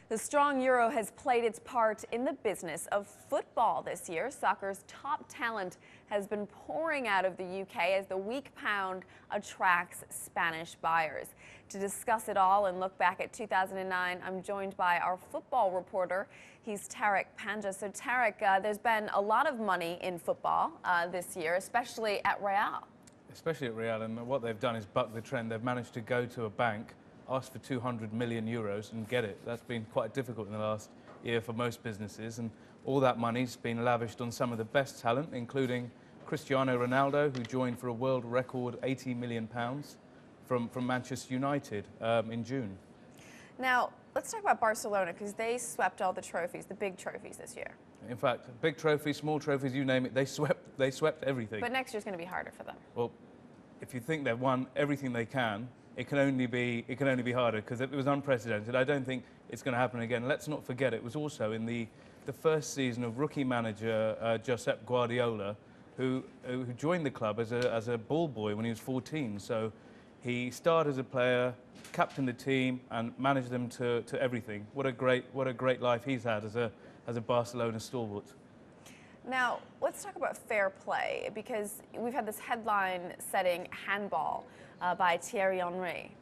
The strong euro has played its part in the business of football this year. Soccer's top talent has been pouring out of the UK as the weak pound attracts Spanish buyers. To discuss it all and look back at 2009, I'm joined by our football reporter. He's Tariq Panja. So Tariq, there's been a lot of money in football this year, especially at Real. Especially at Real, and what they've done is buck the trend. They've managed to go to a bank, ask for 200 million euros and get it. That's been quite difficult in the last year for most businesses, and all that money's been lavished on some of the best talent, including Cristiano Ronaldo, who joined for a world record £80 million from Manchester United in June. Now, let's talk about Barcelona, because they swept all the trophies, the big trophies this year. In fact, big trophies, small trophies, you name it, they swept everything. But next year's going to be harder for them. Well, if you think they've won everything they can, it can only be harder, because it was unprecedented. I don't think it's going to happen again. Let's not forget, it was also in the first season of rookie manager Josep Guardiola, who joined the club as a ball boy when he was 14. So he started as a player, captained the team, and managed them to everything. What a great life he's had as a Barcelona stalwart. Now, let's talk about fair play, because we've had this headline-setting handball by Thierry Henry.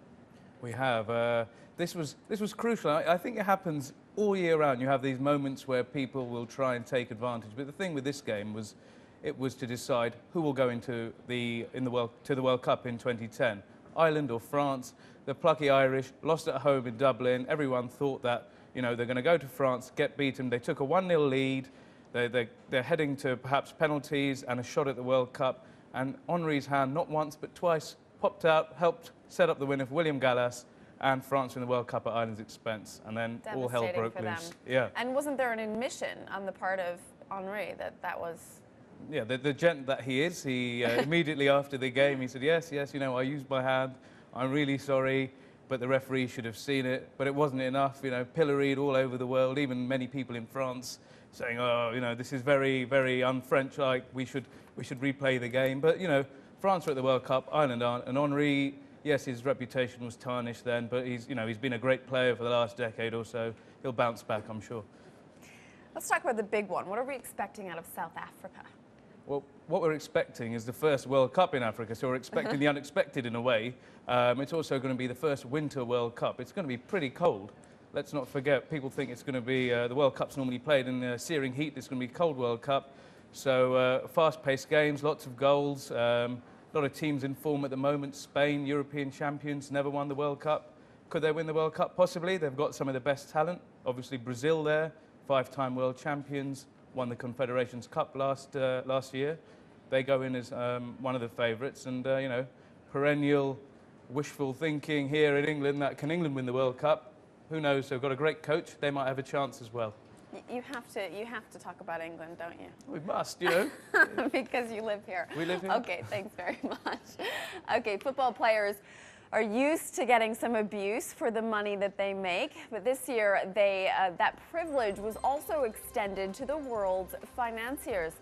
We have. This was crucial. I think it happens all year round. You have these moments where people will try and take advantage. But the thing with this game was, it was to decide who will go into the World Cup in 2010. Ireland or France. The plucky Irish lost at home in Dublin. Everyone thought that, you know, they're going to go to France, get beaten. They took a 1-0 lead. They're heading to perhaps penalties and a shot at the World Cup. And Henry's hand, not once but twice, popped out, helped set up the winner for William Gallas, and France in the World Cup at Ireland's expense. And then all hell broke loose. Yeah. And wasn't there an admission on the part of Henry that was... Yeah, the gent that he is, he immediately after the game, he said, yes, you know, I used my hand. I'm really sorry, but the referee should have seen it. But it wasn't enough, you know, pilloried all over the world, even many people in France saying, oh, you know, this is very, very un-French-like, we should replay the game. But, you know, France are at the World Cup, Ireland aren't, and Henry, yes, his reputation was tarnished then, but he's been a great player for the last decade or so. He'll bounce back, I'm sure. Let's talk about the big one. What are we expecting out of South Africa? Well, what we're expecting is the first World Cup in Africa, so we're expecting the unexpected in a way. It's also going to be the first Winter World Cup. It's going to be pretty cold. Let's not forget, people think it's going to be, the World Cup's normally played in searing heat. It's going to be a cold World Cup. So fast-paced games, lots of goals, a lot of teams in form at the moment. Spain, European champions, never won the World Cup. Could they win the World Cup? Possibly. They've got some of the best talent. Obviously Brazil there, 5-time world champions, won the Confederations Cup last year. They go in as one of the favourites, and you know, perennial wishful thinking here in England that can England win the World Cup? Who knows? They've got a great coach. They might have a chance as well. You have to talk about England, don't you? We must, you know. Because you live here. We live here. Okay, thanks very much. Okay, football players are used to getting some abuse for the money that they make, but this year that privilege was also extended to the world's financiers.